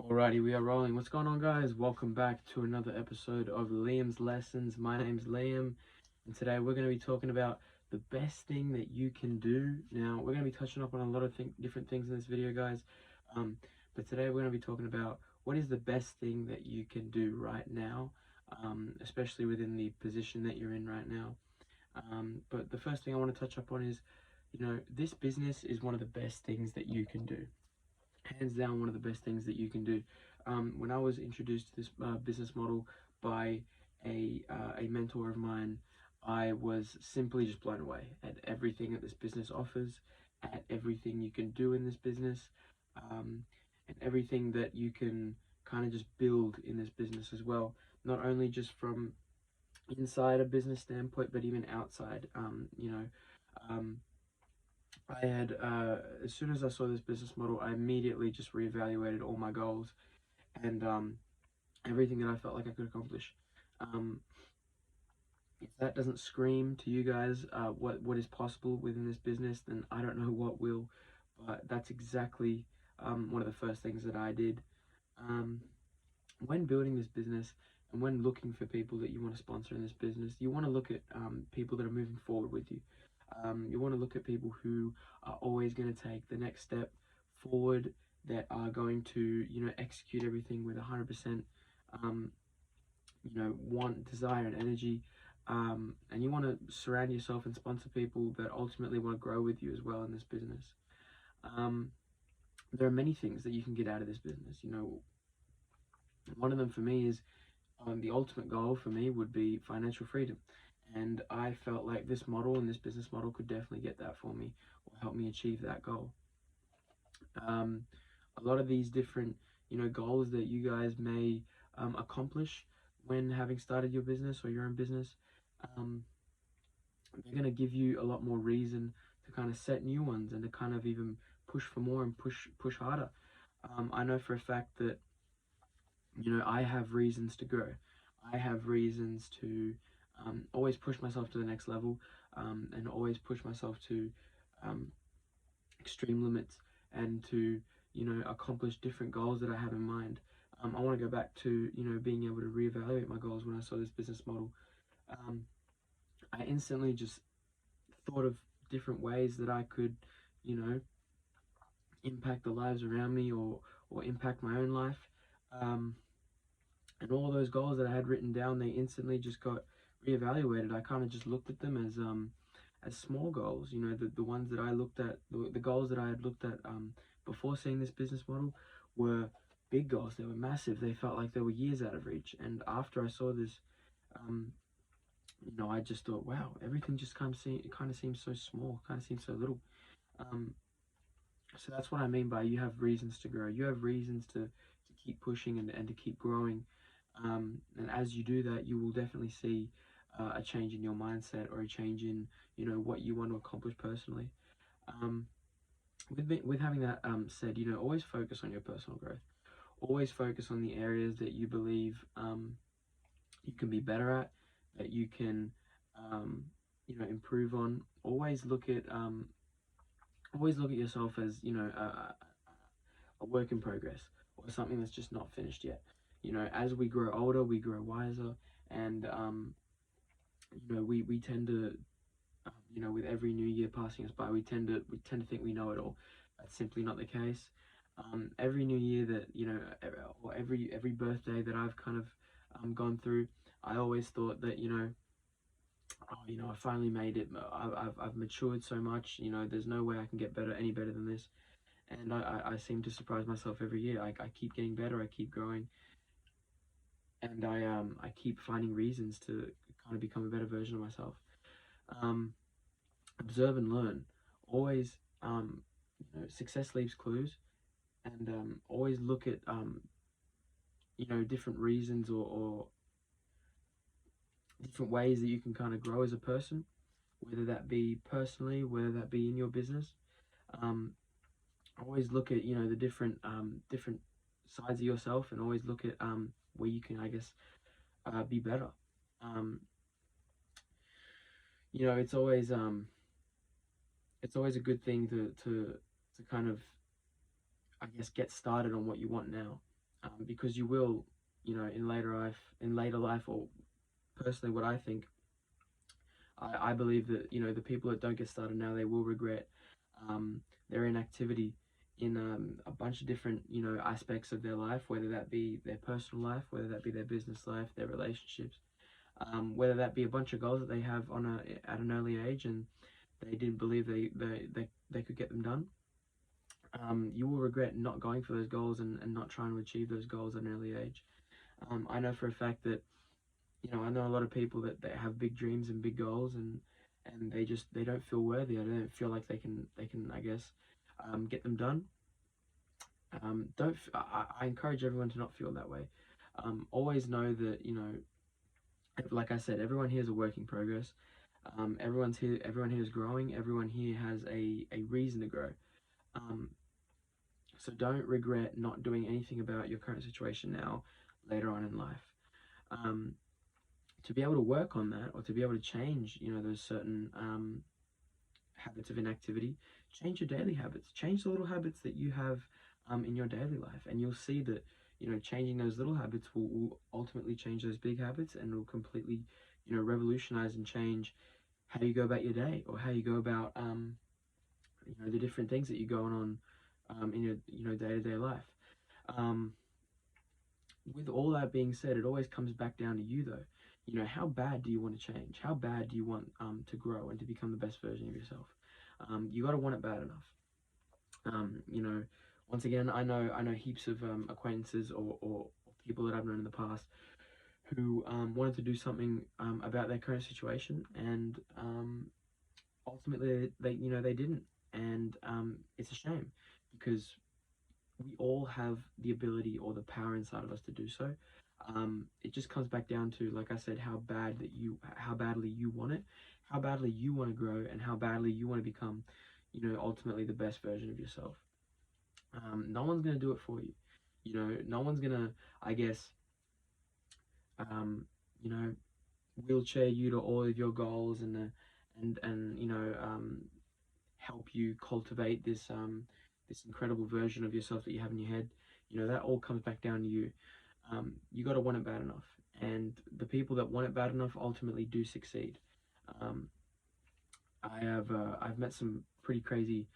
Alrighty, we are rolling. What's going on, guys? Welcome back to another episode of Liam's Lessons. My name's Liam, and today we're going to be talking about the best thing that you can do. Now, we're going to be touching up on a lot of different things in this video, guys. But today we're going to be talking about what is the best thing that you can do right now, especially within the position that you're in right now. But the first thing I want to touch up on is, this business is one of the best things that you can do, hands down one of the best things that you can do. When I was introduced to this business model by a mentor of mine, I was simply just blown away at everything that this business offers, at everything you can do in this business, and everything that you can kind of just build in this business as well. Not only just from inside a business standpoint, but even outside. I had, as soon as I saw this business model, I immediately just reevaluated all my goals and everything that I felt like I could accomplish. Um, if that doesn't scream to you guys what is possible within this business, then I don't know what will. But that's exactly one of the first things that I did. Um, when building this business and when looking for people that you want to sponsor in this business, you want to look at people that are moving forward with you. You want to look at people who are always going to take the next step forward, that are going to, execute everything with 100%, want, desire, and energy. And you want to surround yourself and sponsor people that ultimately want to grow with you as well in this business. Um, there are many things that you can get out of this business. One of them for me is the ultimate goal for me would be financial freedom. And I felt like this model and this business model could definitely get that for me or help me achieve that goal. A lot of these different, goals that you guys may accomplish when having started your business or your own business, um, they're going to give you a lot more reason to kind of set new ones and to kind of even push for more and push harder. I know for a fact that I have reasons to grow. I have reasons to always push myself to the next level, and always push myself to um, extreme limits, and to accomplish different goals that I have in mind. I want to go back to being able to reevaluate my goals. When I saw this business model, um, I instantly just thought of different ways that I could you know impact the lives around me, or impact my own life. um, and all those goals that I had written down, they instantly just got reevaluated. I kind of just looked at them as small goals. The ones that I looked at, the goals that I had looked at before seeing this business model were big goals. They were massive. They felt like they were years out of reach. And after I saw this, um, I just thought, wow, everything just kind of seems so small, kind of seems so little. Um, so that's what I mean by you have reasons to grow. You have reasons to keep pushing and to keep growing. And as you do that, you will definitely see a change in your mindset, or a change in what you want to accomplish personally. Um, with having that said, always focus on your personal growth. Always focus on the areas that you believe you can be better at, that you can improve on. Always look at yourself as a work in progress, or something that's just not finished yet. As we grow older, we grow wiser, and we tend to, with every new year passing us by, we tend to think we know it all. That's simply not the case. Every new year that or every birthday that I've kind of gone through, I always thought that oh, I finally made it. I've matured so much. There's no way I can get any better than this. And I seem to surprise myself every year. I keep getting better. I keep growing, and I keep finding reasons to kind of become a better version of myself. Um, Observe and learn. Always, success leaves clues, and always look at different reasons, or different ways that you can kind of grow as a person, whether that be personally, whether that be in your business. Um, Always look at the different sides of yourself, and always look at where you can, I guess, be better. Um, you know, it's always a good thing to kind of, I guess, get started on what you want now. because you will, in later life, or personally, what I think, I believe that, the people that don't get started now, they will regret their inactivity in a bunch of different, aspects of their life, whether that be their personal life, whether that be their business life, their relationships, whether that be a bunch of goals that they have at an early age, and they didn't believe they could get them done. You will regret not going for those goals, and not trying to achieve those goals at an early age. I know for a fact that, I know a lot of people that have big dreams and big goals, and they don't feel worthy. They don't feel like they can, I guess, get them done. Don't f- I encourage everyone to not feel that way. Always know that, like I said, everyone here is a work in progress. Everyone here is growing. Everyone here has a reason to grow. Um, so don't regret not doing anything about your current situation now, later on in life. Um, to be able to work on that, or to be able to change, those certain habits of inactivity, change your daily habits. Change the little habits that you have in your daily life, and you'll see that, changing those little habits will ultimately change those big habits, and will completely, revolutionize and change how you go about your day, or how you go about the different things that you're going on in your, day-to-day life. Um, with all that being said, it always comes back down to you, though. How bad do you want to change? How bad do you want to grow and to become the best version of yourself? You got to want it bad enough. You know, once again, I know heaps of acquaintances, or people that I've known in the past, who wanted to do something about their current situation, and ultimately they didn't, and it's a shame, because we all have the ability or the power inside of us to do so. It just comes back down to, like I said, how badly you want it, how badly you want to grow, and how badly you want to become, ultimately the best version of yourself. No one's gonna do it for you. No one's gonna, I guess, um, you know, wheelchair you to all of your goals, and help you cultivate this incredible version of yourself that you have in your head. That all comes back down to you. You got to want it bad enough, and the people that want it bad enough ultimately do succeed. Um, I've met some pretty crazy,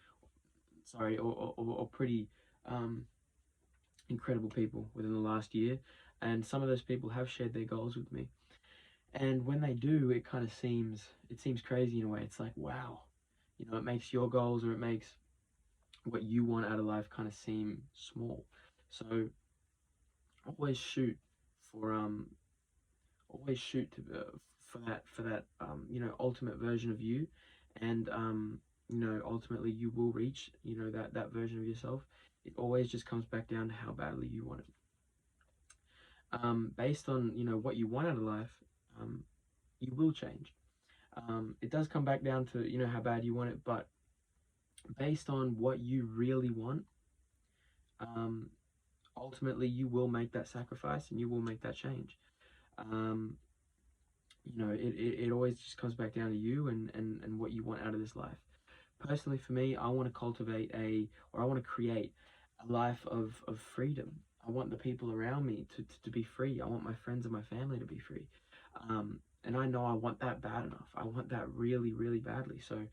sorry, or pretty um, incredible people within the last year, and some of those people have shared their goals with me. And when they do, it seems crazy in a way. It's like, wow, it makes your goals, or it makes what you want out of life kind of seem small. So always shoot for always shoot for that ultimate version of you, and ultimately you will reach, that version of yourself. It always just comes back down to how badly you want it. Based on, what you want out of life, um, you will change. It does come back down to, how bad you want it, but based on what you really want, um, ultimately you will make that sacrifice, and you will make that change. Um, it always just comes back down to you, and what you want out of this life. Personally, for me, I want to or I want to create a life of freedom. I want the people around me to be free. I want my friends and my family to be free. And I know I want that bad enough. I want that really, really badly. So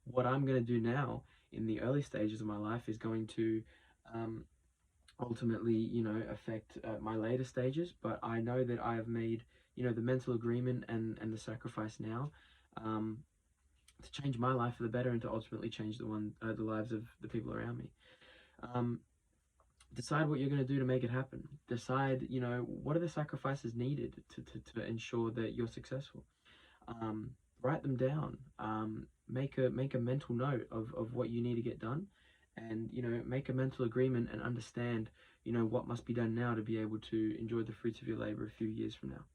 what I'm going to do now in the early stages of my life is going to um, ultimately, affect my later stages. But I know that I have made, the mental agreement, and the sacrifice now, um, to change my life for the better, and to ultimately change the lives of the people around me. Um, Decide what you're going to do to make it happen. Decide, what are the sacrifices needed to ensure that you're successful. Um, Write them down. Make a mental note of what you need to get done, and make a mental agreement, and understand, what must be done now to be able to enjoy the fruits of your labor a few years from now.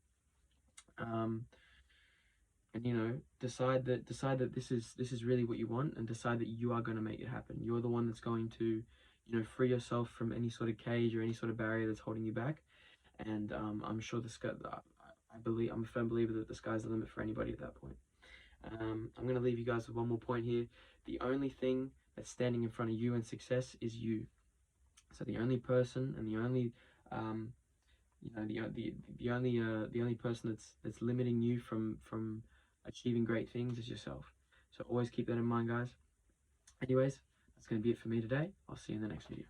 Um, and decide that this is really what you want, and decide that you are going to make it happen. You're the one that's going to, free yourself from any sort of cage or any sort of barrier that's holding you back. And I'm sure I'm a firm believer that the sky's the limit for anybody at that point. I'm going to leave you guys with one more point here. The only thing that's standing in front of you and success is you. So the only person, and the only You know, the only person that's limiting you from achieving great things is yourself. So always keep that in mind, guys. Anyways, that's going to be it for me today. I'll see you in the next video.